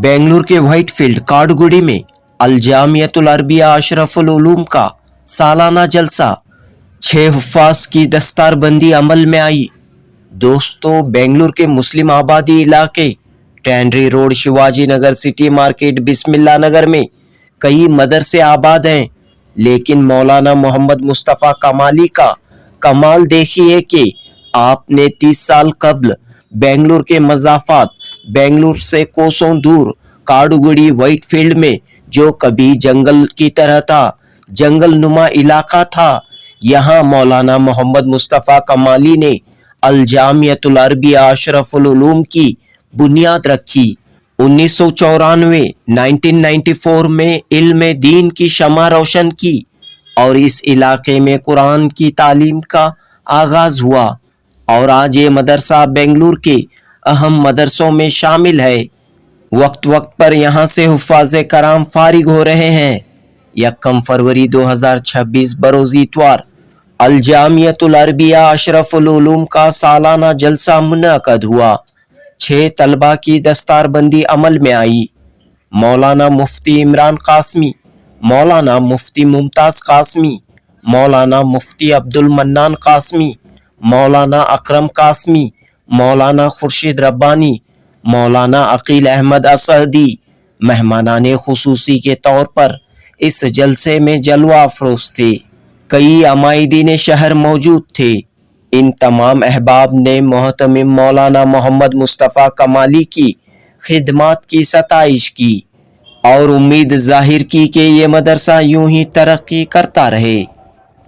बेंगलुरु के व्हाइटफील्ड काडगुडी में अल-जामियतुल अरबिया अशरफुल उलूम का सालाना जलसा 6 हुफ़्फ़ाज़ की दस्तारबंदी अमल में आई। दोस्तों, बेंगलुरु के मुस्लिम आबादी इलाके टैंडरी road, Shivaji Nagar, city market, बिस्मिल्लाह नगर में कई मदरसे आबाद हैं, लेकिन मौलाना मोहम्मद मुस्तफ़ा कमाली का कमाल देखिए कि आपने 30 साल कबल बेंगलुरु के मज़ाफ़ात बेंगलुरु से कोसों दूर काडगुडी व्हाइटफील्ड में जो कभी जंगल की तरह था, जंगल नुमा इलाका था, यहाँ मौलाना मोहम्मद मुस्तफ़ा कमाली ने अल-जामियतुल अरबिया अशरफुल उलूम की बुनियाद रखी। 1994 में इल्म दीन की शमा रोशन की और इस इलाके में कुरान की तालीम का आगाज हुआ और आज ये मदरसा बेंगलुरु के अहम मदरसों में शामिल है। वक्त वक्त पर यहाँ से हुफ़्फ़ाज़े कराम फारिग हो रहे हैं। 1 फरवरी 2026 बरोज़ इतवार अल-जामियतुल अरबिया अशरफुल उलूम का सालाना जलसा मुनअक़द हुआ। 6 तलबा की दस्तारबंदी अमल में आई। मौलाना मुफ्ती इमरान कासमी, मौलाना मुफ्ती मुमताज़ कासमी, मौलाना मुफ्ती अब्दुल मन्नान कासमी, मौलाना अकरम कासमी, मौलाना खुर्शीद रब्बानी, मौलाना अकील अहमद असहदी मेहमानाने खुसूसी के तौर पर इस जलसे में जलवा अफरोज थे। कई अमायदीन शहर मौजूद थे। इन तमाम अहबाब ने मोहतमिम मौलाना मोहम्मद मुस्तफ़ा कमाली की खिदमात की सताइश की और उम्मीद जाहिर की कि ये मदरसा यूं ही तरक्की करता रहे।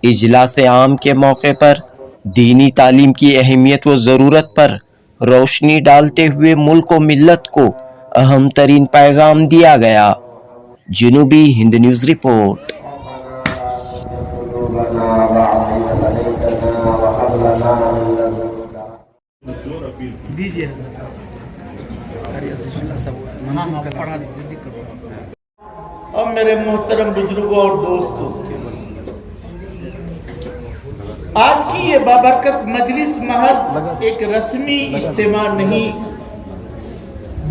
इजलास आम के मौके पर दीनी तालीम की अहमियत व ज़रूरत पर रोशनी डालते हुए मुल्क व मिल्लत को अहम तरीन पैगाम दिया गया। जनूबी हिंद न्यूज़ रिपोर्ट। और मेरे मोहतरम बुजुर्गों और दोस्तों, आज की ये बाबरकत मजलिस महज एक रस्मी इज्तिमा नहीं,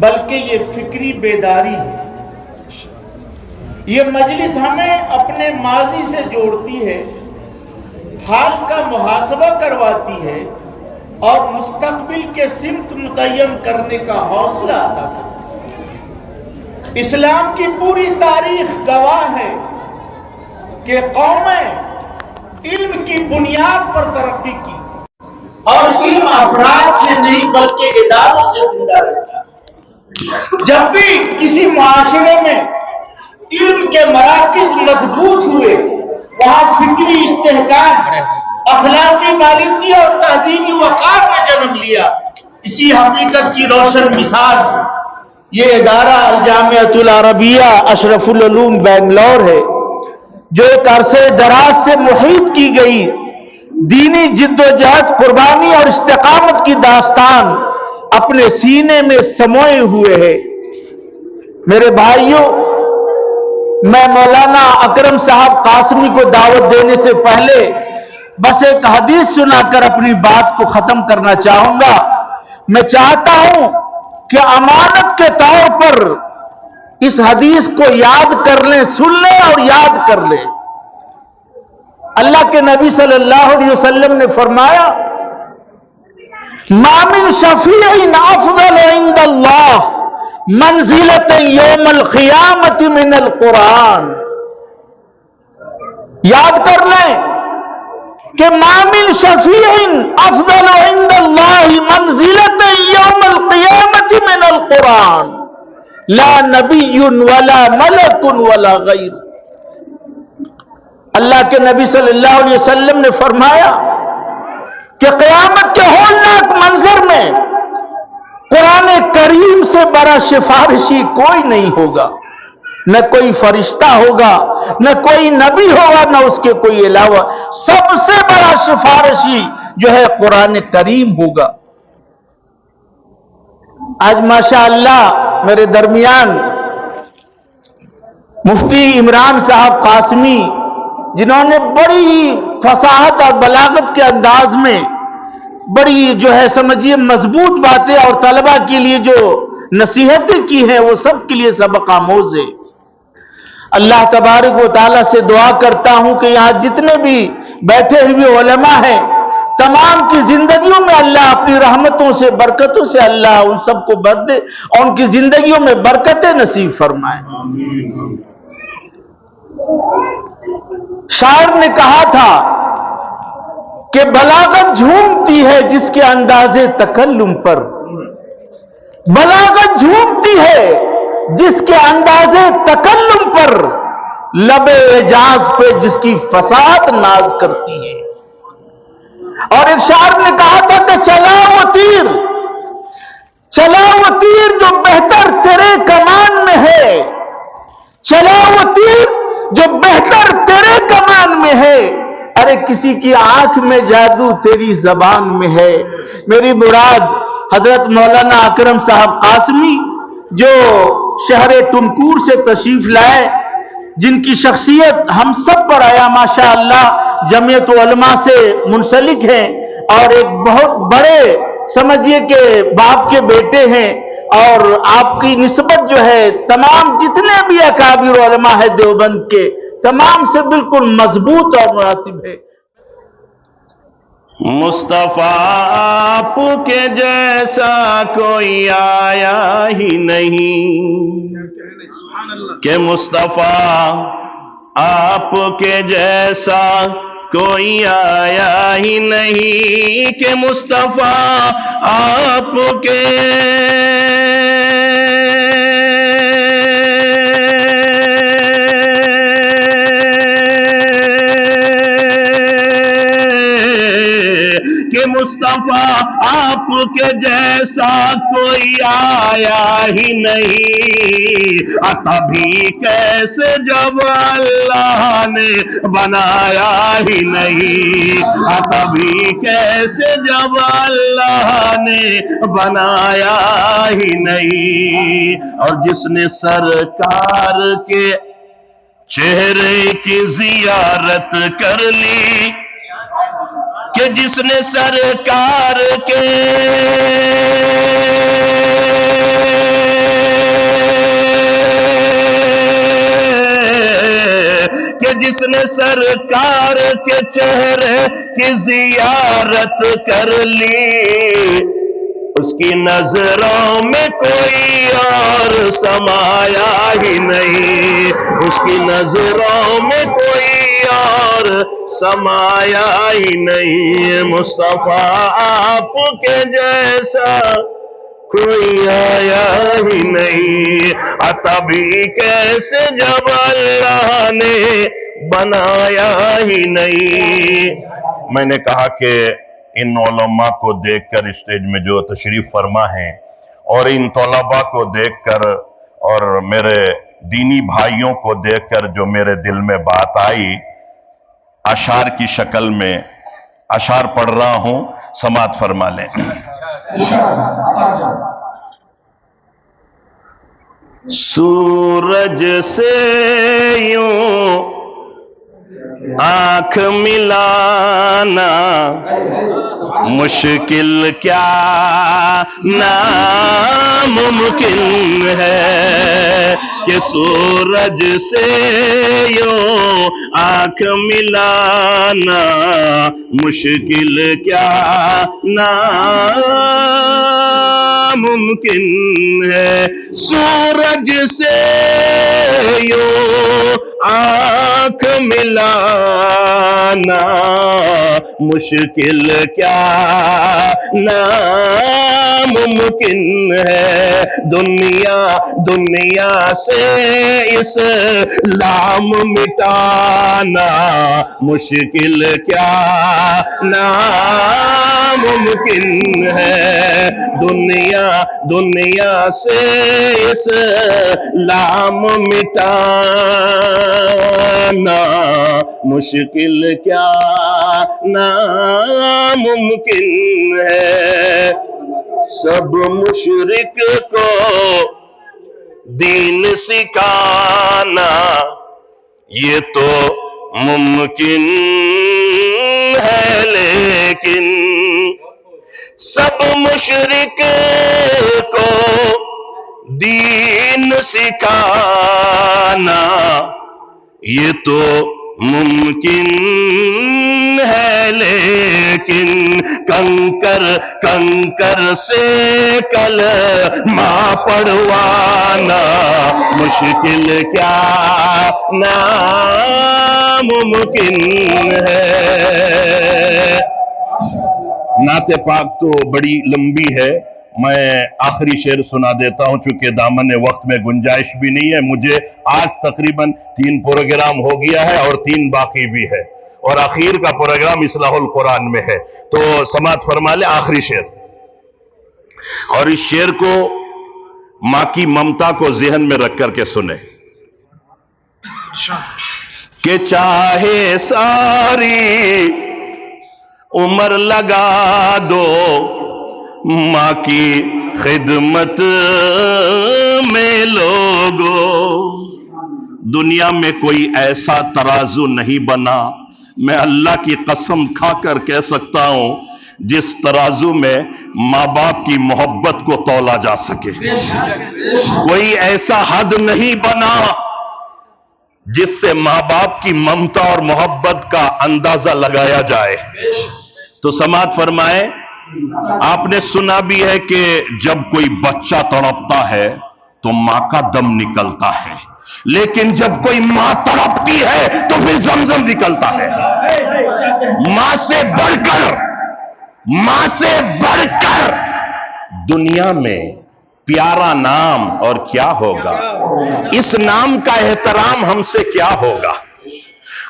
बल्कि ये फिक्री बेदारी है। ये मजलिस हमें अपने माजी से जोड़ती है, हाल का मुहासबा करवाती है और मुस्तकबिल के सिमत मुतय्यन करने का हौसला अता करती है। इस्लाम की पूरी तारीख गवाह है कि कौमें इल्म की बुनियाद पर तरक्की की और इल्म अफराद से नहीं बल्कि इदारों से जिंदा रहता है। जब भी किसी मुआशरे में इल्म के मराकिज मजबूत हुए, वहां फिक्री इस्तेहकाम, अखलाकी बालिगी और तहजीबी वक़ार में जन्म लिया। इसी हकीकत की रोशन मिसाल ये इदारा अल-जामियतुल अरबिया अशरफुल उलूम बेंगलुरु है, जो एक अरसे दराज से मुहीत की गई दीनी जिद्दोजहद, कुर्बानी और इस्तिकामत की दास्तान अपने सीने में समोए हुए है। मेरे भाइयों, मैं मौलाना अकरम साहब कासमी को दावत देने से पहले बस एक हदीस सुनाकर अपनी बात को खत्म करना चाहूंगा। मैं चाहता हूं कि अमानत के तौर पर इस हदीस को याद कर लें, सुन लें और याद कर लें। अल्लाह के नबी सल्लल्लाहु अलैहि वसल्लम ने फरमाया, मा मिन शफीइन अफज़ल इंदल्लाह मंज़िलतन यौमल क़ियामत मिनल कुरान। याद कर लें कि मा मिन शफीइन अफज़ल इंदल्लाह मंज़िलतन यौमल क़ियामत मिनल कुरान ला नबियुन वला मलकुन वला गैर। अल्लाह के नबी सल्लल्लाहु अलैहि वसल्लम ने फरमाया कि क़यामत के होलनाक मंजर में कुरान करीम से बड़ा सिफारिशी कोई नहीं होगा। न कोई फरिश्ता होगा, न कोई नबी होगा, न उसके कोई अलावा। सबसे बड़ा सिफारिशी जो है कुरान करीम होगा। आज माशाअल्लाह मेरे दरमियान मुफ्ती इमरान साहब कासमी, जिन्होंने बड़ी फसाहत और बलागत के अंदाज में बड़ी जो है समझिए मजबूत बातें और तलबा के लिए जो نصیحتیں کی ہیں وہ سب کے لیے سبق آموز ہے۔ اللہ تبارک و تعالیٰ سے دعا کرتا ہوں کہ یہاں جتنے بھی بیٹھے ہوئے علماء ہیں تمام کی زندگیوں میں اللہ اپنی رحمتوں سے برکتوں سے اللہ ان سب کو بر دے اور ان کی زندگیوں میں برکتیں نصیب فرمائے۔ شاعر نے کہا تھا کہ بلاغت جھومتی ہے جس کے انداز تکلم پر، بلاغت جھومتی ہے جس کے انداز تکلم پر، لب اعجاز پہ جس کی فصاحت ناز کرتی ہے۔ اور ایک شاعر نے کہا تھا کہ چلا وہ تیر جو بہتر تیرے کمان میں ہے، چلا وہ تیر جو بہتر تیرے کمان میں ہے، ارے کسی کی آنکھ میں جادو تیری زبان میں ہے۔ میری مراد حضرت مولانا اکرم صاحب قاسمی جو شہر ٹنکور سے تشریف لائے، جن کی شخصیت ہم سب پر آیا ماشاءاللہ، جمعیت علماء سے منسلک ہیں اور ایک بہت بڑے سمجھیے کہ باپ کے بیٹے ہیں، اور آپ کی نسبت جو ہے تمام جتنے بھی اکابر علماء ہیں دیوبند کے تمام سے بالکل مضبوط اور مراتب ہے۔ مصطفیٰ آپ کے جیسا کوئی آیا ہی نہیں، کہ مصطفیٰ آپ کے جیسا کوئی آیا ہی نہیں، کہ مصطفیٰ آپ کے مصطفیٰ آپ کے جیسا کوئی آیا ہی نہیں، تبھی کیسے جب اللہ نے بنایا ہی نہیں، تبھی کیسے جب اللہ نے بنایا ہی نہیں۔ اور جس نے سرکار کے چہرے کی زیارت کر لی، کہ جس نے سرکار کے سرکار کے چہرے کی زیارت کر لی، اس کی نظروں میں کوئی اور سمایا ہی نہیں، اس کی نظروں میں کوئی اور سمایا ہی نہیں۔ مصطفیٰ آپ کے جیسا کوئی آیا ہی نہیں، تبھی کیسے جب اللہ نے بنایا ہی نہیں۔ میں نے کہا کہ ان علماء کو دیکھ کر اسٹیج میں جو تشریف فرما ہیں، اور ان طلباء کو دیکھ کر اور میرے دینی بھائیوں کو دیکھ کر جو میرے دل میں بات آئی، اشعار کی شکل میں اشعار پڑھ رہا ہوں، سماعت فرما لیں۔ سورج سے یوں آنکھ ملانا مشکل کیا ناممکن ہے، کہ سورج سے یوں آنکھ ملانا مشکل کیا ناممکن ہے، سورج سے یوں آنکھ ملانا مشکل کیا ناممکن ہے، دنیا سے اسلام مٹانا مشکل کیا ناممکن ہے، دنیا سے اسلام مٹانا مشکل کیا ناممکن ہے، سب مشرک کو دین سکھانا یہ تو ممکن ہے، لیکن سب مشرک کو دین سکھانا یہ تو ممکن ہے، لیکن کنکر سے کلمہ پڑھوانا مشکل کیا ناممکن ہے۔ نعت پاک تو بڑی لمبی ہے، میں آخری شعر سنا دیتا ہوں چونکہ دامن وقت میں گنجائش بھی نہیں ہے۔ مجھے آج تقریباً 3 پروگرام ہو گیا ہے اور 3 باقی بھی ہے، اور آخر کا پروگرام اصلاح القرآن میں ہے، تو سماعت فرما لے آخری شعر۔ اور اس شعر کو ماں کی ممتا کو ذہن میں رکھ کر کے سنیں کہ چاہے ساری عمر لگا دو ماں کی خدمت میں لوگو، دنیا میں کوئی ایسا ترازو نہیں بنا، میں اللہ کی قسم کھا کر کہہ سکتا ہوں، جس ترازو میں ماں باپ کی محبت کو تولا جا سکے۔ کوئی ایسا حد نہیں بنا جس سے ماں باپ کی ممتا اور محبت کا اندازہ لگایا جائے۔ تو سماعت فرمائے، آپ نے سنا بھی ہے کہ جب کوئی بچہ تڑپتا ہے تو ماں کا دم نکلتا ہے، لیکن جب کوئی ماں تڑپتی ہے تو پھر زمزم نکلتا ہے۔ ماں سے بڑھ کر دنیا میں پیارا نام اور کیا ہوگا، اس نام کا احترام ہم سے کیا ہوگا۔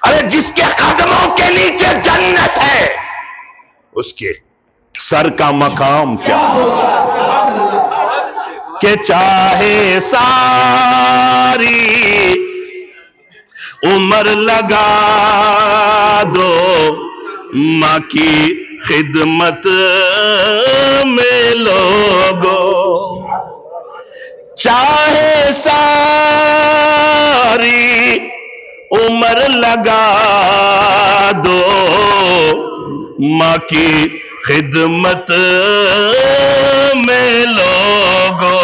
ارے جس کے قدموں کے نیچے جنت ہے اس کے سر کا مقام کیا ہوگا۔ کہ چاہے ساری عمر لگا دو ماں کی خدمت میں لوگو، چاہے ساری عمر لگا دو ماں کی خدمت میں لوگو،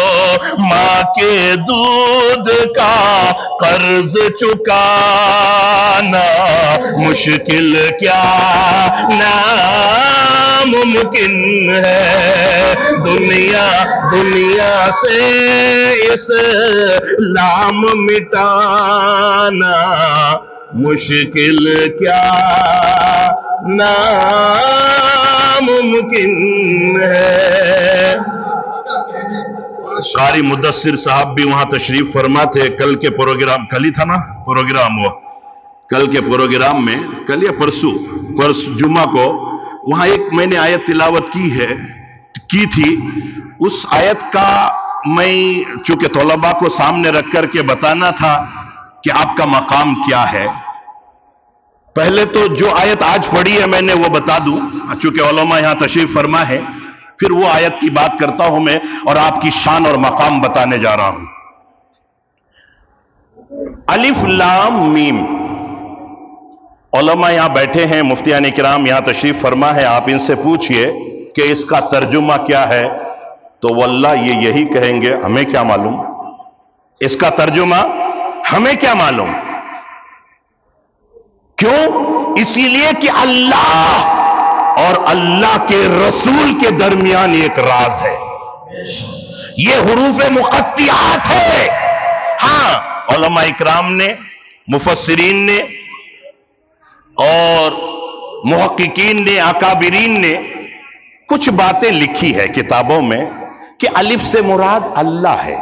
ماں کے دودھ کا قرض چکانا مشکل کیا ناممکن ہے۔ دنیا سے اسلام مٹانا مشکل کیا ناممکن ہے۔ قاری مدثر صاحب بھی وہاں تشریف فرما تھے۔ کل کے پروگرام، کل ہی تھا نا پروگرام، وہ کل کے پروگرام میں، کل یا پرسوں جمعہ کو وہاں ایک میں نے آیت تلاوت کی تھی۔ اس آیت کا میں چونکہ طلباء کو سامنے رکھ کر کے بتانا تھا کہ آپ کا مقام کیا ہے، پہلے تو جو آیت آج پڑھی ہے میں نے وہ بتا دوں چونکہ علماء یہاں تشریف فرما ہے، پھر وہ آیت کی بات کرتا ہوں میں اور آپ کی شان اور مقام بتانے جا رہا ہوں۔ الف لام میم، علماء یہاں بیٹھے ہیں، مفتیان کرام یہاں تشریف فرما ہے، آپ ان سے پوچھئے کہ اس کا ترجمہ کیا ہے تو واللہ یہ یہی کہیں گے ہمیں کیا معلوم، اس کا ترجمہ ہمیں کیا معلوم۔ کیوں؟ اسی لیے کہ اللہ اور اللہ کے رسول کے درمیان ایک راز ہے، یہ حروف مقطعات ہے۔ ہاں علماء اکرام نے، مفسرین نے اور محققین نے، اکابرین نے کچھ باتیں لکھی ہے کتابوں میں کہ الف سے مراد اللہ ہے،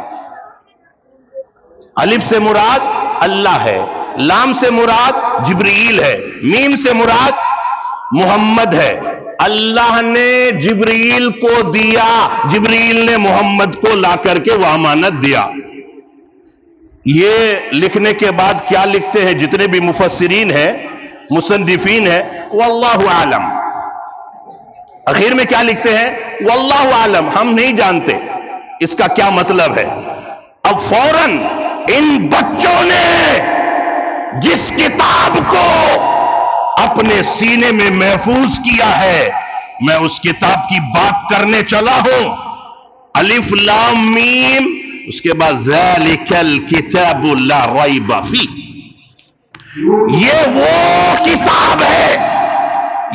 الف سے مراد اللہ ہے، لام سے مراد جبرائیل ہے، میم سے مراد محمد ہے۔ اللہ نے جبرائیل کو دیا، جبرائیل نے محمد کو لا کر کے وہ امانت دیا۔ یہ لکھنے کے بعد کیا لکھتے ہیں جتنے بھی مفسرین ہیں، مصنفین ہیں، واللہ عالم، اخیر میں کیا لکھتے ہیں؟ واللہ عالم، ہم نہیں جانتے اس کا کیا مطلب ہے۔ اب فوراً ان بچوں نے جس کتاب کو اپنے سینے میں محفوظ کیا ہے، میں اس کتاب کی بات کرنے چلا ہوں۔ الف لام میم اس کے بعد ذالکل کتاب لا ریب فیہ، یہ وہ کتاب ہے،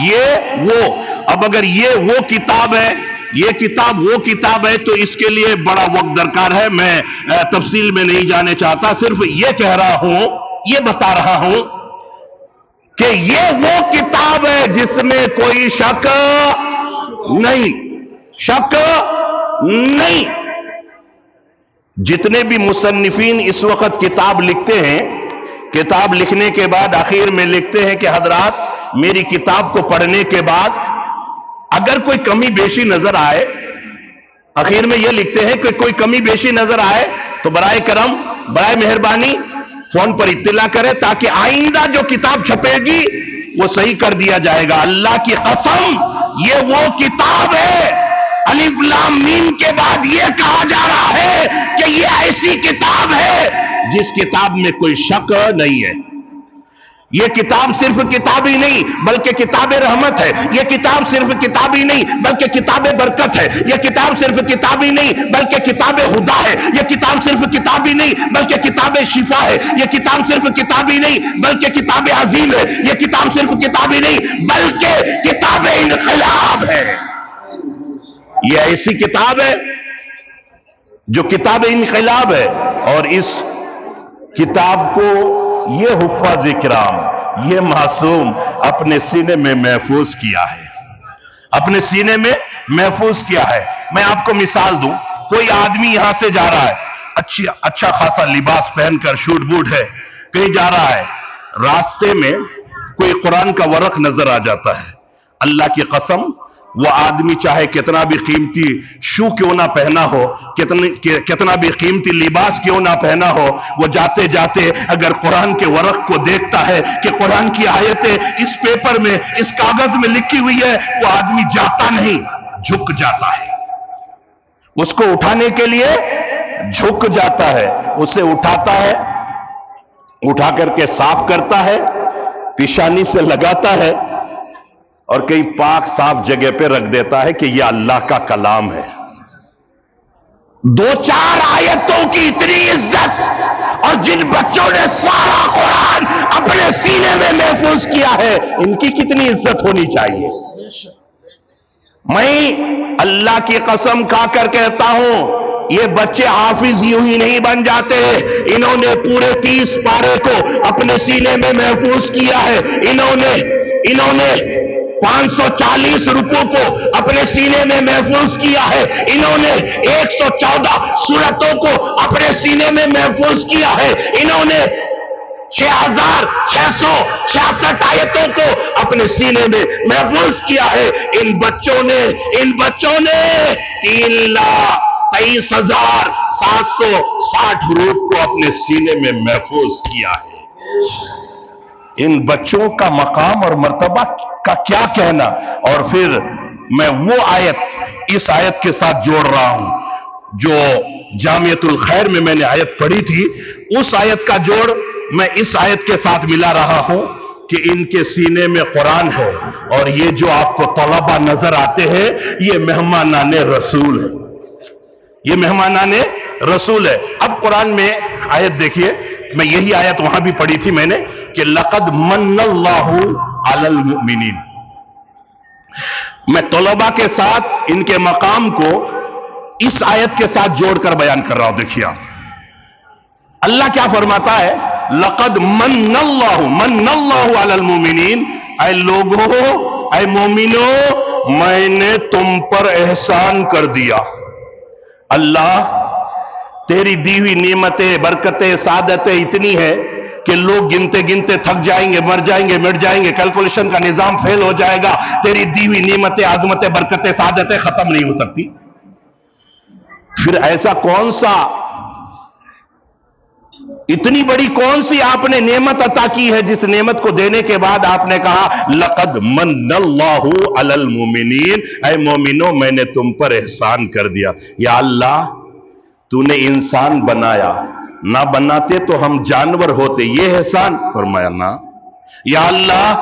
یہ وہ. اب اگر یہ وہ کتاب ہے، یہ کتاب وہ کتاب ہے، تو اس کے لیے بڑا وقت درکار ہے. میں تفصیل میں نہیں جانے چاہتا، صرف یہ کہہ رہا ہوں، یہ بتا رہا ہوں کہ یہ وہ کتاب ہے جس میں کوئی شک نہیں، شک نہیں. جتنے بھی مصنفین اس وقت کتاب لکھتے ہیں، کتاب لکھنے کے بعد آخر میں لکھتے ہیں کہ حضرات میری کتاب کو پڑھنے کے بعد اگر کوئی کمی بیشی نظر آئے، آخر میں یہ لکھتے ہیں کہ کوئی کمی بیشی نظر آئے تو برائے کرم، برائے مہربانی فون پر اطلاع کرے تاکہ آئندہ جو کتاب چھپے گی وہ صحیح کر دیا جائے گا. اللہ کی قسم یہ وہ کتاب ہے، الف لام میم کے بعد یہ کہا جا رہا ہے کہ یہ ایسی کتاب ہے جس کتاب میں کوئی شک نہیں ہے. یہ کتاب صرف کتاب ہی نہیں بلکہ کتاب رحمت ہے. یہ کتاب صرف کتاب ہی نہیں بلکہ کتاب برکت ہے. یہ کتاب صرف کتاب ہی نہیں بلکہ کتاب خدا ہے. یہ کتاب صرف کتاب ہی نہیں بلکہ کتاب شفا ہے. یہ کتاب صرف کتاب ہی نہیں بلکہ کتاب عظیم ہے. یہ کتاب صرف کتاب ہی نہیں بلکہ کتاب انقلاب ہے. یہ ایسی کتاب ہے جو کتاب انقلاب ہے، اور اس کتاب کو یہ حفاظ کرام، یہ معصوم اپنے سینے میں محفوظ کیا ہے، اپنے سینے میں محفوظ کیا ہے. میں آپ کو مثال دوں، کوئی آدمی یہاں سے جا رہا ہے، اچھا خاصا لباس پہن کر، شوٹ بوٹ ہے، کہیں جا رہا ہے، راستے میں کوئی قرآن کا ورق نظر آ جاتا ہے. اللہ کی قسم وہ آدمی چاہے کتنا بھی قیمتی شو کیوں نہ پہنا ہو، کتنا بھی قیمتی لباس کیوں نہ پہنا ہو، وہ جاتے جاتے اگر قرآن کے ورق کو دیکھتا ہے کہ قرآن کی آیتیں اس پیپر میں، اس کاغذ میں لکھی ہوئی ہے، وہ آدمی جاتا نہیں، جھک جاتا ہے. اس کو اٹھانے کے لیے جھک جاتا ہے، اسے اٹھاتا ہے، اٹھا کر کے صاف کرتا ہے، پیشانی سے لگاتا ہے اور کئی پاک صاف جگہ پہ رکھ دیتا ہے کہ یہ اللہ کا کلام ہے. دو چار آیتوں کی اتنی عزت، اور جن بچوں نے سارا قرآن اپنے سینے میں محفوظ کیا ہے، ان کی کتنی عزت ہونی چاہیے. میں اللہ کی قسم کھا کر کہتا ہوں، یہ بچے حافظ یوں ہی نہیں بن جاتے. انہوں نے پورے 30 پارے کو اپنے سینے میں محفوظ کیا ہے. انہوں نے 540 رکوع کو اپنے سینے میں محفوظ کیا ہے. انہوں نے 114 سورتوں کو اپنے سینے میں محفوظ کیا ہے. انہوں نے 6666 آیتوں کو اپنے سینے میں محفوظ کیا ہے. ان بچوں نے 3,23,760 حروف کو اپنے سینے میں محفوظ کیا ہے. ان بچوں کا مقام اور مرتبہ کا کیا کہنا. اور پھر میں وہ آیت اس آیت کے ساتھ جوڑ رہا ہوں جو جامعۃ الخیر میں نے آیت پڑھی تھی. اس آیت کا جوڑ میں اس آیت کے ساتھ ملا رہا ہوں کہ ان کے سینے میں قرآن ہے، اور یہ جو آپ کو طلبہ نظر آتے ہیں یہ مہمانان رسول ہے، یہ مہمانان رسول ہے. اب قرآن میں آیت دیکھیے، میں یہی آیت وہاں بھی پڑھی تھی میں نے کہ لقد من اللہ علی المؤمنین. میں طلبہ کے ساتھ ان کے مقام کو اس آیت کے ساتھ جوڑ کر بیان کر رہا ہوں. دیکھیے اللہ کیا فرماتا ہے، لقد من اللہ علی المؤمنین. اے لوگو، اے مومنو، میں نے تم پر احسان کر دیا. اللہ تیری دی ہوئی نعمتیں، برکتیں، سعادتیں اتنی ہے کہ لوگ گنتے گنتے تھک جائیں گے، مر جائیں گے، مٹ جائیں گے، کیلکولیشن کا نظام فیل ہو جائے گا. تیری دی ہوئی نعمتیں، عظمتیں، برکتیں، سعادتیں ختم نہیں ہو سکتی. پھر ایسا کون سا، اتنی بڑی کون سی آپ نے نعمت عطا کی ہے جس نعمت کو دینے کے بعد آپ نے کہا لقد من اللہ علی المؤمنین. اے مومنو، میں نے تم پر احسان کر دیا. یا اللہ، تو نے انسان بنایا، نہ بناتے تو ہم جانور ہوتے، یہ احسان؟ فرمایا نہ. یا اللہ،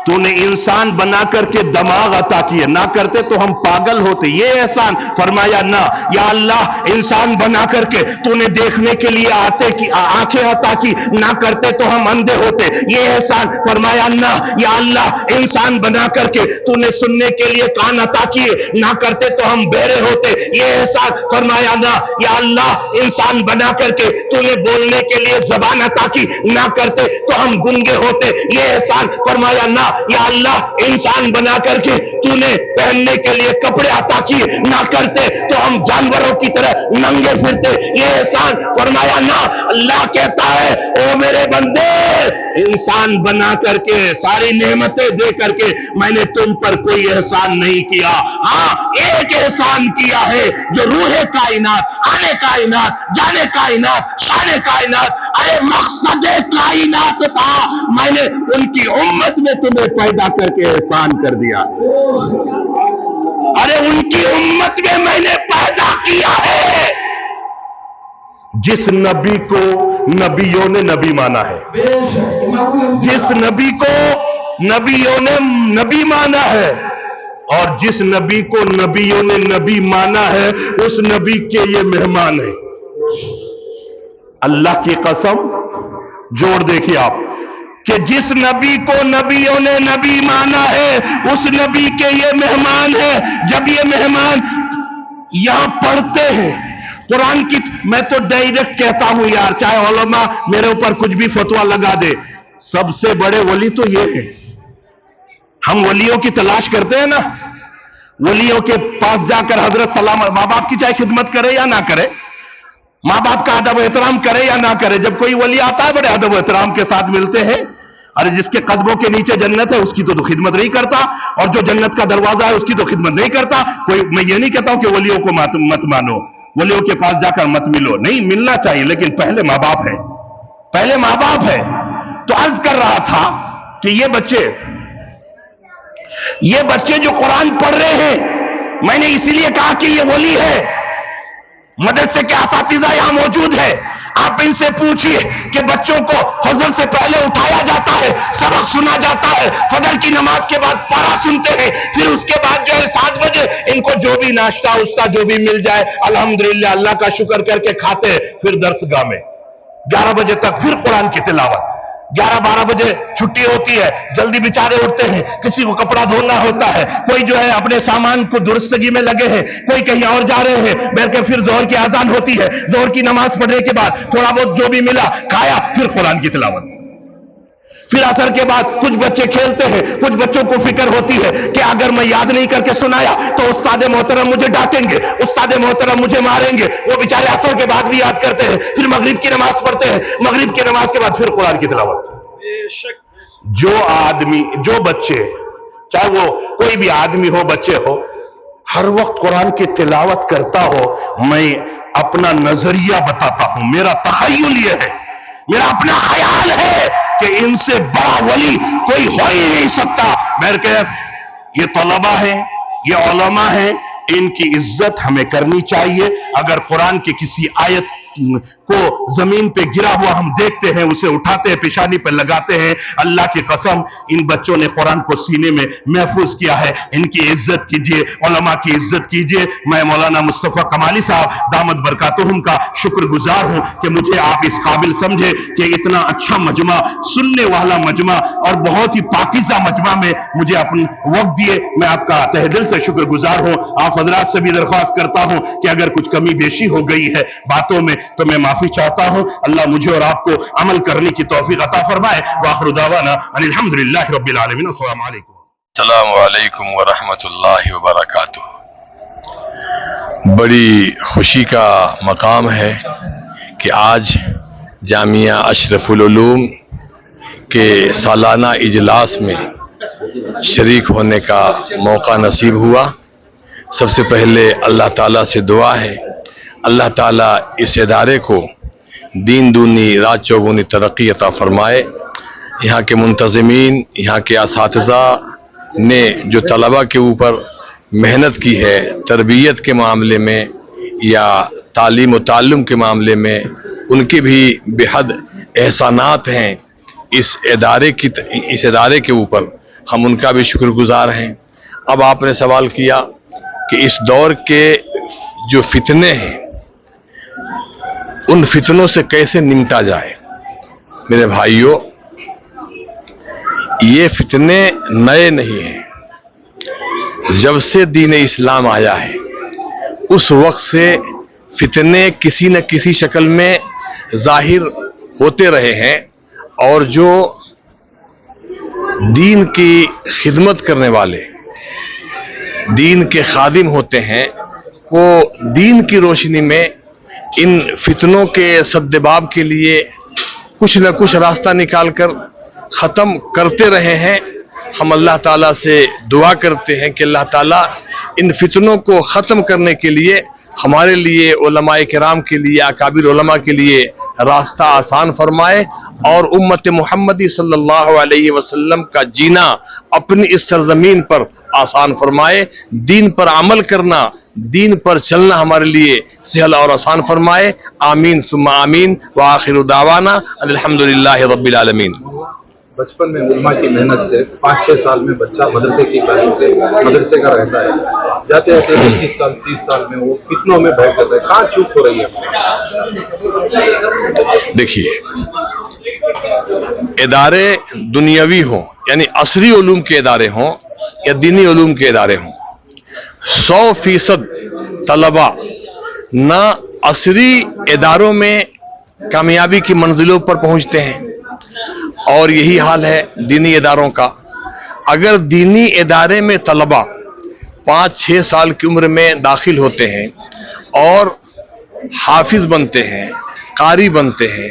तूने इंसान बना करके दिमाग अता किए, ना करते तो हम पागल होते, ये एहसान। फरमाया ना या अल्लाह, इंसान बना करके तूने देखने के लिए आते की आंखें अता की, ना करते तो हम अंधे होते, ये एहसान। फरमाया ना या अल्लाह, इंसान बना करके तूने सुनने के लिए कान अता किए, ना करते तो हम बहरे होते, ये एहसान। फरमाया ना या अल्लाह, इंसान बना करके तूने बोलने के लिए जबान अता की, ना करते तो हम गूंगे होते, ये एहसान। फरमाया ना या अल्लाह, इंसान बना करके तूने पहनने के लिए कपड़े अता किए, ना करते तो हम जानवरों की तरह नंगे फिरते, ये एहसान। फरमाया ना, अल्लाह कहता है ओ मेरे बंदे, इंसान बना करके सारी नेमतें दे करके मैंने तुम पर कोई एहसान नहीं किया। हाँ, एक एहसान किया है जो रूहे कायनात, आने कायनात, जाने कायनात, शाने कायनात, अरे मकसद कायनात था, मैंने उनकी उम्मत में तुम्हें पैदा करके एहसान कर दिया। अरे उनकी उम्मत में मैंने पैदा किया है। जिस नबी को नबियों ने नबी माना है, जिस नबी को नबियों ने नबी माना है, और जिस नबी को नबियों ने नबी माना है, उस नबी के ये मेहमान है। अल्लाह की कसम, जोड़ देखिए आप, कि जिस नबी को नबियों ने नबी माना है, उस नबी के ये मेहमान है। जब ये मेहमान यहां पढ़ते हैं कुरान की, मैं तो डायरेक्ट कहता हूं यार, चाहे उलमा मेरे ऊपर कुछ भी फतवा लगा दे, सबसे बड़े वली तो ये है। हम वलियों की तलाश करते हैं ना, वलियों के पास जाकर हजरत सलाम, माँ बाप की चाहे खिदमत करे या ना करे, माँ बाप का अदब एहतराम करे या ना करे, जब कोई वली आता है बड़े अदब एहतराम के साथ मिलते हैं। अरे जिसके कदमों के नीचे जन्नत है उसकी तो खिदमत नहीं करता, और जो जन्नत का दरवाजा है उसकी तो खिदमत नहीं करता कोई। मैं ये नहीं कहता हूं कि वलियों को मत मानो, वलियों के पास जाकर मत मिलो, नहीं, मिलना चाहिए, लेकिन पहले माँ बाप है, पहले माँ बाप है। तो अर्ज कर रहा था कि ये बच्चे जो कुरान पढ़ रहे हैं, मैंने इसीलिए कहा कि ये वली है। मदरसे के असातिज़ा यहां मौजूद है, आप इनसे पूछिए कि बच्चों को फजर से पहले उठाया जाता है, सबक सुना जाता है, फजर की नमाज के बाद पारा सुनते हैं, फिर उसके बाद जो है 7 बजे इनको जो भी नाश्ता उसका जो भी मिल जाए अल्हम्दुलिल्लाह अल्लाह का शुक्र करके खाते हैं। फिर दरसगाह में 11 बजे तक फिर कुरान की तिलावत, 11-12 बजे छुट्टी होती है, जल्दी बेचारे उठते हैं, किसी को कपड़ा धोना होता है, कोई जो है अपने सामान को दुरुस्तगी में लगे हैं, कोई कहीं और जा रहे हैं, बैठ के फिर जोहर की आजान होती है, जोहर की नमाज पढ़ने के बाद थोड़ा बहुत जो भी मिला खाया, फिर कुरान की तिलावत। फिर असर के बाद कुछ बच्चे खेलते हैं, कुछ बच्चों को फिक्र होती है कि अगर मैं याद नहीं करके सुनाया तो उस्ताद मोहतरम मुझे डांटेंगे, उस्ताद मोहतरम मुझे मारेंगे। वो बेचारे असर के बाद भी याद करते हैं, फिर मगरिब की नमाज पढ़ते हैं, मगरिब की नमाज के बाद फिर कुरान की तिलावत। जो आदमी, जो बच्चे, चाहे वो कोई भी आदमी हो, बच्चे हो, हर वक्त कुरान की तिलावत करता हो, मैं अपना नजरिया बताता हूं, मेरा तखय्युल ये है, मेरा अपना ख्याल है कि इनसे बड़ा वली कोई हो ही नहीं सकता। बहरकैफ ये तलबा है, ये उलमा है, इनकी इज्जत हमें करनी चाहिए। अगर कुरान की किसी आयत को जमीन पे गिरा हुआ हम देखते हैं, उसे उठाते हैं, पेशानी पे लगाते हैं, अल्लाह की कसम इन बच्चों ने कुरान को सीने में महफूज किया है। इनकी इज्जत कीजिए, उलमा की इज्जत कीजिए। मैं मौलाना मुस्तफा कमाली साहब दामद बरकातुहुम का शुक्रगुजार हूं कि मुझे आप इस काबिल समझे कि इतना अच्छा मजमा, सुनने वाला मजमा और बहुत ही पाकीज़ा मजमा में मुझे अपन वक्त दिए। मैं आपका तहे दिल से शुक्रगुजार हूं। आप हजरात से भी दरख्वास्त करता हूं कि अगर कुछ कमी बेशी हो गई है बातों में तो मैं माफी चाहता हूं। अल्लाह मुझे और आपको अमल करने की तौफीक अता फरमाए। वाखिर दावाना अनिल हम्दुलिल्लाहि रब्बिल आलमीन। अस्सलामु अलैकुम व रहमतुल्लाहि व बरकातुहू। बड़ी खुशी का मकाम है कि आज जामिया अशरफुल उलूम के सालाना इजलास में शरीक होने का मौका नसीब हुआ। सबसे पहले अल्लाह ताला से दुआ है, अल्लाह ताला इस इदारे को दीन दूनी रात चौगुनी तरक्की अता फरमाए। यहाँ के मुंतज़िमीन, यहाँ के असातिज़ा ने जो तलबा के ऊपर मेहनत की है, तरबियत के मामले में या तालीम व ताल्लुम के मामले में, उनके भी बेहद एहसानात हैं इस इदारे के ऊपर। ہم ان کا بھی شکر گزار ہیں۔ اب آپ نے سوال کیا کہ اس دور کے جو فتنے ہیں ان فتنوں سے کیسے نمٹا جائے۔ میرے بھائیوں، یہ فتنے نئے نہیں ہیں۔ جب سے دین اسلام آیا ہے اس وقت سے فتنے کسی نہ کسی شکل میں ظاہر ہوتے رہے ہیں، اور جو دین کی خدمت کرنے والے، دین کے خادم ہوتے ہیں، وہ دین کی روشنی میں ان فتنوں کے سدباب کے لیے کچھ نہ کچھ راستہ نکال کر ختم کرتے رہے ہیں۔ ہم اللہ تعالیٰ سے دعا کرتے ہیں کہ اللہ تعالیٰ ان فتنوں کو ختم کرنے کے لیے ہمارے لیے، علماء کرام کے لیے، اکابر علماء کے لیے راستہ آسان فرمائے، اور امت محمدی صلی اللہ علیہ وسلم کا جینا اپنی اس سرزمین پر آسان فرمائے، دین پر عمل کرنا، دین پر چلنا ہمارے لیے سہل اور آسان فرمائے۔ آمین ثم آمین، وآخر دعوانا الحمدللہ رب العالمین۔ بچپن میں علماء کی محنت سے 5-6 سال میں بچہ مدرسے کی تعلیم سے مدرسے کا رہتا ہے، جاتے جاتے 25 سال 30 سال میں وہ فتنوں میں بہہ جاتا ہے۔ کہاں چوک ہو رہی ہے؟ دیکھیے، ادارے دنیاوی ہوں، یعنی عصری علوم کے ادارے ہوں یا دینی علوم کے ادارے ہوں، 100% طلباء نہ عصری اداروں میں کامیابی کی منزلوں پر پہنچتے ہیں، اور یہی حال ہے دینی اداروں کا۔ اگر دینی ادارے میں طلباء 5-6 سال کی عمر میں داخل ہوتے ہیں اور حافظ بنتے ہیں، قاری بنتے ہیں،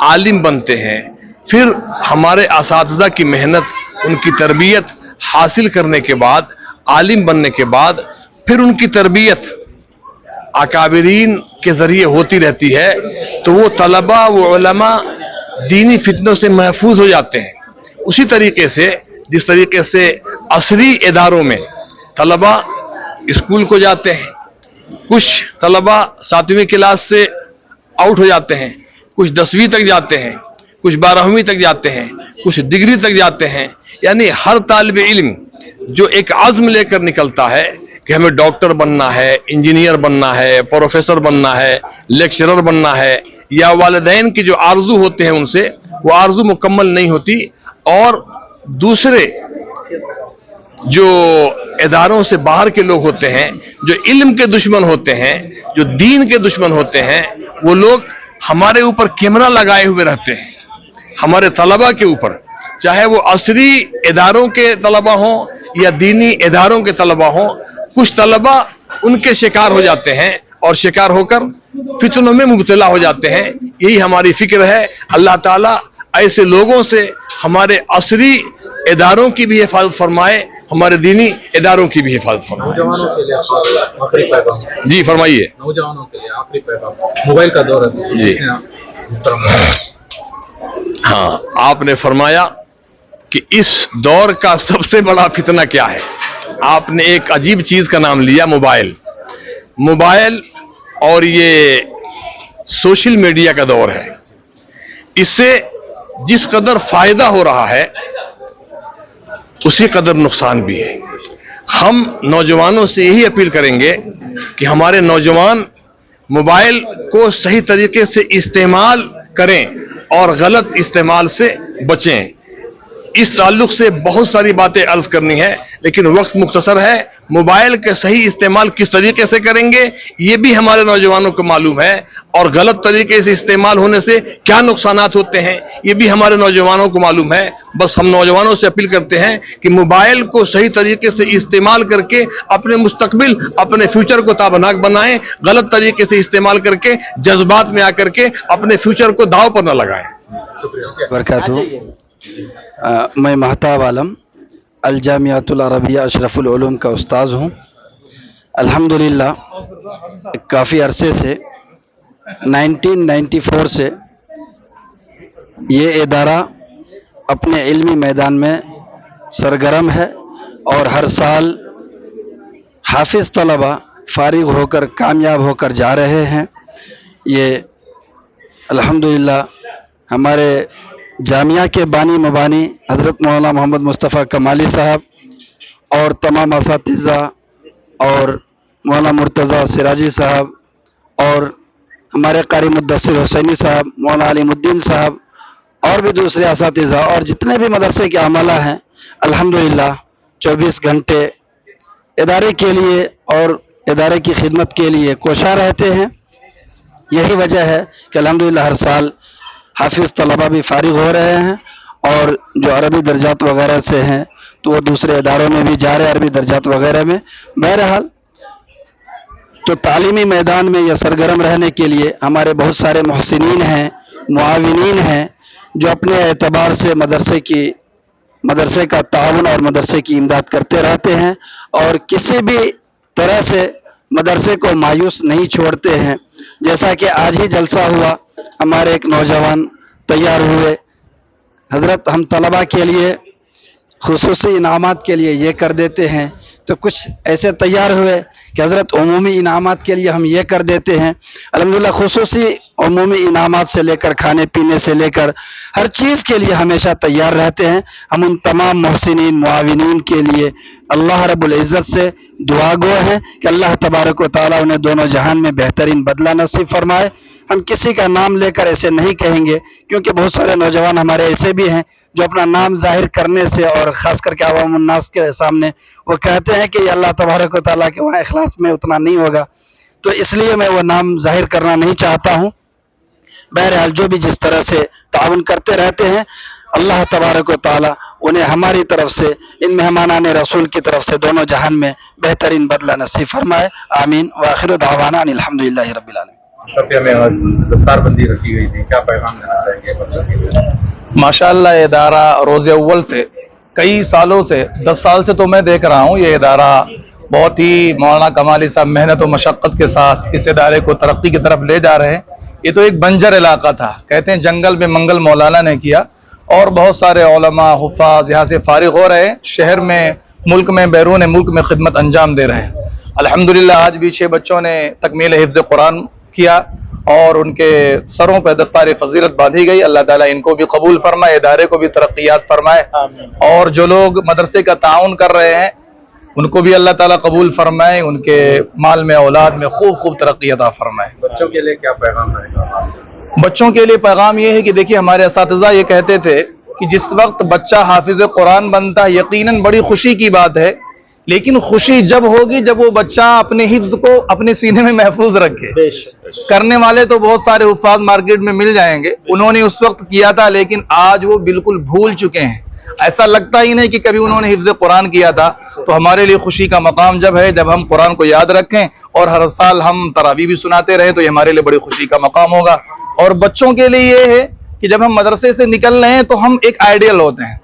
عالم بنتے ہیں، پھر ہمارے اساتذہ کی محنت، ان کی تربیت حاصل کرنے کے بعد، عالم بننے کے بعد پھر ان کی تربیت اکابرین کے ذریعے ہوتی رہتی ہے، تو وہ طلباء، وہ علماء دینی فتنوں سے محفوظ ہو جاتے ہیں۔ اسی طریقے سے جس طریقے سے عصری اداروں میں طلباء اسکول کو جاتے ہیں، کچھ طلباء 7ویں کلاس سے آؤٹ ہو جاتے ہیں، کچھ 10ویں تک جاتے ہیں، کچھ 12ویں تک جاتے ہیں، کچھ ڈگری تک جاتے ہیں، یعنی ہر طالب علم جو ایک عزم لے کر نکلتا ہے کہ ہمیں ڈاکٹر بننا ہے، انجینئر بننا ہے، پروفیسر بننا ہے، لیکچرر بننا ہے، یا والدین کی جو آرزو ہوتے ہیں ان سے وہ آرزو مکمل نہیں ہوتی، اور دوسرے جو اداروں سے باہر کے لوگ ہوتے ہیں، جو علم کے دشمن ہوتے ہیں، جو دین کے دشمن ہوتے ہیں، وہ لوگ ہمارے اوپر کیمرہ لگائے ہوئے رہتے ہیں، ہمارے طلباء کے اوپر، چاہے وہ عصری اداروں کے طلباء ہوں یا دینی اداروں کے طلباء ہوں۔ کچھ طلباء ان کے شکار ہو جاتے ہیں اور شکار ہو کر فتنوں میں مبتلا ہو جاتے ہیں۔ یہی ہماری فکر ہے۔ اللہ تعالیٰ ایسے لوگوں سے ہمارے عصری اداروں کی بھی حفاظت فرمائے، ہمارے دینی اداروں کی بھی حفاظت فرمائے۔ نوجوانوں کے لیے آخری پیغام۔ جی فرمائیے۔ نوجوانوں کے لیے آخری پیغام۔ موبائل کا دور ہے جی ہاں، آپ نے فرمایا کہ اس دور کا سب سے بڑا فتنہ کیا ہے۔ آپ نے ایک عجیب چیز کا نام لیا، موبائل۔ موبائل اور یہ سوشل میڈیا کا دور ہے۔ اس سے جس قدر فائدہ ہو رہا ہے اسی قدر نقصان بھی ہے۔ ہم نوجوانوں سے یہی اپیل کریں گے کہ ہمارے نوجوان موبائل کو صحیح طریقے سے استعمال کریں اور غلط استعمال سے بچیں۔ اس تعلق سے بہت ساری باتیں عرض کرنی ہے، لیکن وقت مختصر ہے۔ موبائل کے صحیح استعمال کس طریقے سے کریں گے یہ بھی ہمارے نوجوانوں کو معلوم ہے، اور غلط طریقے سے استعمال ہونے سے کیا نقصانات ہوتے ہیں یہ بھی ہمارے نوجوانوں کو معلوم ہے۔ بس ہم نوجوانوں سے اپیل کرتے ہیں کہ موبائل کو صحیح طریقے سے استعمال کر کے اپنے مستقبل، اپنے فیوچر کو تابناک بنائیں، غلط طریقے سے استعمال کر کے جذبات میں آ کر کے اپنے فیوچر کو داؤ پر نہ لگائیں۔ برکاتہ۔ میں مہتاب عالم الجامعۃ العربیہ اشرف العلوم کا استاذ ہوں۔ الحمدللہ کافی عرصے سے 1994 سے یہ ادارہ اپنے علمی میدان میں سرگرم ہے، اور ہر سال حافظ طلبہ فارغ ہو کر کامیاب ہو کر جا رہے ہیں۔ یہ الحمدللہ ہمارے जामिया के बानी मबानी हज़रत मौलाना मोहम्मद मुस्तफ़ा कमाली साहब और तमाम असातिज़ा और मौलाना मुर्तज़ा सिराजी साहब और हमारे कारी मुद्दस्सिर हुसैनी साहब, मौलाना अलीमुद्दीन साहब और भी दूसरे असातिज़ा और जितने भी मदरसे के आमला हैं, अल्हम्दुलिल्लाह 24 घंटे इदारे के लिए और इदारे की खिदमत के लिए कोशा रहते हैं। यही वजह है कि अल्हम्दुलिल्लाह हर साल हाफिज़ तलबा भी फारिग हो रहे हैं और जो अरबी दर्जात वगैरह से हैं तो वो दूसरे इदारों में भी जा रहे हैं, अरबी दर्जात वगैरह में। बहरहाल तो तालीमी मैदान में या सरगर्म रहने के लिए हमारे बहुत सारे मोहसिनीन हैं, मुआविनीन हैं, जो अपने एतबार से मदरसे का ताउन और मदरसे की इमदाद करते रहते हैं और किसी भी तरह से मदरसे को मायूस नहीं छोड़ते हैं। जैसा कि आज ही जलसा हुआ, हमारे एक नौजवान तैयार हुए, हज़रत हम तलबा के लिए खुसूसी इनामात के लिए ये कर देते हैं, तो कुछ ऐसे तैयार हुए कि हज़रत उमूमी इनामात के लिए हम ये कर देते हैं। अल्हम्दुलिल्लाह खुसूसी उमूमी इनामात से लेकर खाने पीने से लेकर हर चीज़ के लिए हमेशा तैयार रहते हैं। हम उन तमाम मोहसिनीन मुआविनीन के लिए अल्लाह रब्बुल इज़्ज़त से दुआ गो हैं कि अल्लाह तबारक व तआला उन्हें दोनों जहान में बेहतरीन बदला नसीब फरमाए। हम किसी का नाम लेकर ऐसे नहीं कहेंगे, क्योंकि बहुत सारे नौजवान हमारे ऐसे भी हैं जो अपना नाम जाहिर करने से और ख़ास करके अवाम उन्नास के सामने वो कहते हैं कि अल्लाह तबारक व तआला के वहाँ इखलास में उतना नहीं होगा, तो इसलिए मैं वो नाम जाहिर करना नहीं चाहता हूँ। बहरहाल जो भी जिस तरह से ताउन करते रहते हैं, अल्लाह तबारक व तआला उन्हें हमारी तरफ से, इन मेहमानाने रसूल की तरफ से दोनों जहान में बेहतरीन बदला नसीब फरमाए। आमीन व आखिर दावाना अनिल हम्दुलिल्लाहि रब्बिल आलमीन। शफिया में दस्तारबंदी रखी गई थी, क्या पैगाम देना चाहेंगे बच्चों के लिए? माशाअल्लाह इदारा रोज़े अव्वल से कई सालों से 10 साल से तो मैं देख रहा हूँ, ये इदारा बहुत ही मौलाना कमाली साहब मेहनत और मशक्क़त के साथ इस इदारे को तरक्की की तरफ ले जा रहे हैं। ये तो एक बंजर इलाका था, कहते हैं जंगल में मंगल मौलाना ने किया, और बहुत सारे उलमा हुफ़ाज़ यहाँ से फारिग हो रहे हैं, शहर में, मुल्क में, बैरून मुल्क में खिदमत अंजाम दे रहे हैं। अल्हम्दुलिल्लाह आज भी 6 बच्चों ने तकमील हिफ्ज़ कुरान किया और उनके सरों पर दस्तार फजीलत बांधी गई। अल्लाह ताला इनको भी कबूल फरमाए, इदारे को भी तरक्कियात फरमाए, और जो लोग मदरसे का ताउन कर रहे हैं उनको भी अल्लाह ताला कबूल फरमाए, उनके माल में औलाद में खूब तरक्की अता फरमाए। बच्चों के लिए क्या पैगाम रहेगा? बच्चों के लिए पैगाम ये है कि देखिए, हमारे असातिज़ा ये कहते थे कि जिस वक्त बच्चा हाफिज़ कुरान बनता है यकीनन बड़ी खुशी की बात है, लेकिन खुशी जब होगी जब वो बच्चा अपने हिफ्ज़ को अपने सीने में महफूज रखे। करने वाले तो बहुत सारे हुफ़ाज़ मार्केट में मिल जाएंगे, उन्होंने उस वक्त किया था, लेकिन आज वो बिल्कुल भूल चुके हैं। ऐसा लगता ही नहीं कि कभी उन्होंने हिफ्ज़ कुरान किया था। तो हमारे लिए खुशी का मकाम जब है जब हम कुरान को याद रखें और हर साल हम तरावी भी सुनाते रहें, तो ये हमारे लिए बड़ी खुशी का मकाम होगा। और बच्चों के लिए ये है कि जब हम मदरसे से निकल रहे हैं तो हम एक आइडियल होते हैं।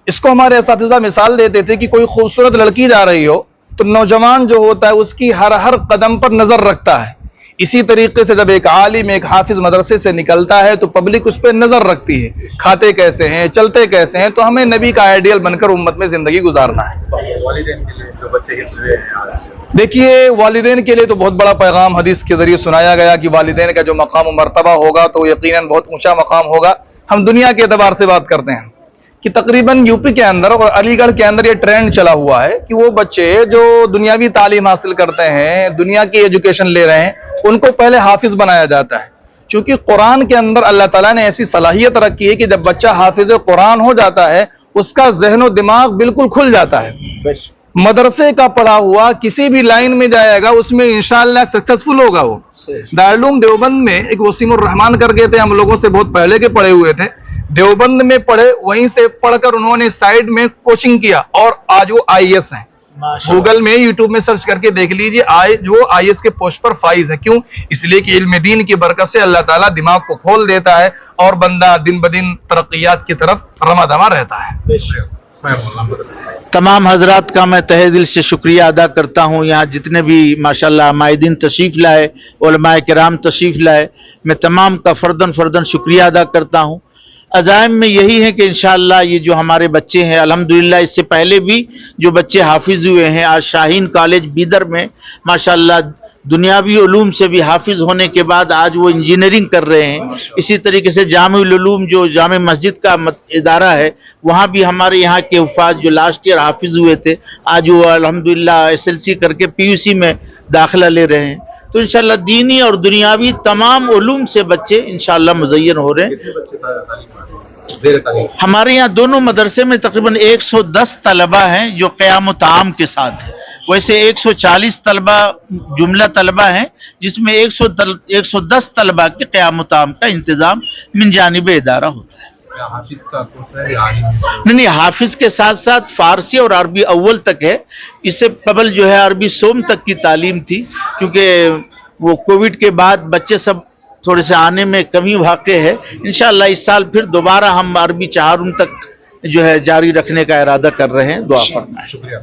इसको हमारे असातिज़ा मिसाल देते थे कि कोई खूबसूरत लड़की जा रही हो तो नौजवान जो होता है उसकी हर कदम पर नजर रखता है। इसी तरीके से जब एक आलिम, एक हाफिज मदरसे से निकलता है तो पब्लिक उस पर नजर रखती है, खाते कैसे हैं, चलते कैसे हैं। तो हमें नबी का आइडियल बनकर उम्मत में जिंदगी गुजारना है। वालिदैन के लिए जो बच्चे हिफ्ज़ हुए हैं, देखिए, वालिदैन के लिए तो बहुत बड़ा पैगाम हदीस के जरिए सुनाया गया कि वालिदैन का जो मकाम और मर्तबा होगा तो यकीनन बहुत ऊंचा मकाम होगा। हम दुनिया के एतबार से बात करते हैं कि तकरीबन यूपी के अंदर और अलीगढ़ के अंदर ये ट्रेंड चला हुआ है कि वो बच्चे जो दुनियावी तालीम हासिल करते हैं, दुनिया की एजुकेशन ले रहे हैं, उनको पहले हाफिज बनाया जाता है। क्योंकि कुरान के अंदर अल्लाह ताला ने ऐसी सलाहियत रखी है कि जब बच्चा हाफिज कुरान हो जाता है उसका ज़हन दिमाग बिल्कुल खुल जाता है। मदरसे का पढ़ा हुआ किसी भी लाइन में जाएगा उसमें इंशाअल्लाह सक्सेसफुल होगा। वो दारुल देवबंद में एक वसीमुर रहमान करके थे, हम लोगों से बहुत पहले के पढ़े हुए थे, देवबंद में पढ़े, वहीं से पढ़कर उन्होंने साइड में कोचिंग किया और आज वो IAS हैं। गूगल में, यूट्यूब में सर्च करके देख लीजिए, जो IAS के पोस्ट पर फाइज है। क्यों? इसलिए कि इल्म दीन की बरकत से अल्लाह ताला दिमाग को खोल देता है और बंदा दिन ब दिन तरक्कियात की तरफ रमा दमा रहता है। तमाम हजरात का मैं तहे दिल से शुक्रिया अदा करता हूँ। यहाँ जितने भी माशाल्लाह माहिदीन तशरीफ़ लाए, उलमाए किराम तशरीफ़ लाए, मैं तमाम का फ़र्दन शुक्रिया अदा करता हूँ। अज़ाइम में यही है कि इंशाअल्लाह ये जो हमारे बच्चे हैं, अल्हम्दुलिल्लाह इससे पहले भी जो बच्चे हाफिज़ हुए हैं, आज शाहीन कॉलेज बीदर में माशाअल्लाह दुनियावी उलूम से भी हाफिज होने के बाद आज वो इंजीनियरिंग कर रहे हैं। इसी तरीके से जामिउल उलूम जो जामे मस्जिद का इदारा है, वहाँ भी हमारे यहाँ के हुफ़ाज़ जो लास्ट ईयर हाफिज हुए थे, आज वो अल्हम्दुलिल्लाह SLC करके PUC में दाखिला ले रहे हैं। तो इंशाल्लाह दीनी और दुनियावी तमाम उलूम से बच्चे इंशाल्लाह मुज़य्यन हो रहे हैं। कितने बच्चे तालीम पा रहे हैं? ज़ेर तालीम हमारे यहाँ दोनों मदरसे में तकरीबन 110 तलबा हैं जो क़याम ताम के साथ है। वैसे 140 तलबा जुमला तलबा हैं, जिसमें 110 तलबा के क़याम ताम का इंतज़ाम मिन जानिब इदारा होता है। क्या हाफिज का कोर्स है या आलिम? नहीं, हाफिज के साथ साथ फारसी और अरबी अव्वल तक है। इससे कबल जो है अरबी सोम तक की तालीम थी, क्योंकि वो कोविड के बाद बच्चे सब थोड़े से आने में कमी वाक़ई है। इंशाअल्लाह इस साल फिर दोबारा हम अरबी 4 तक जो है जारी रखने का इरादा कर रहे हैं। दुआ फरमाएं। शुक्रिया।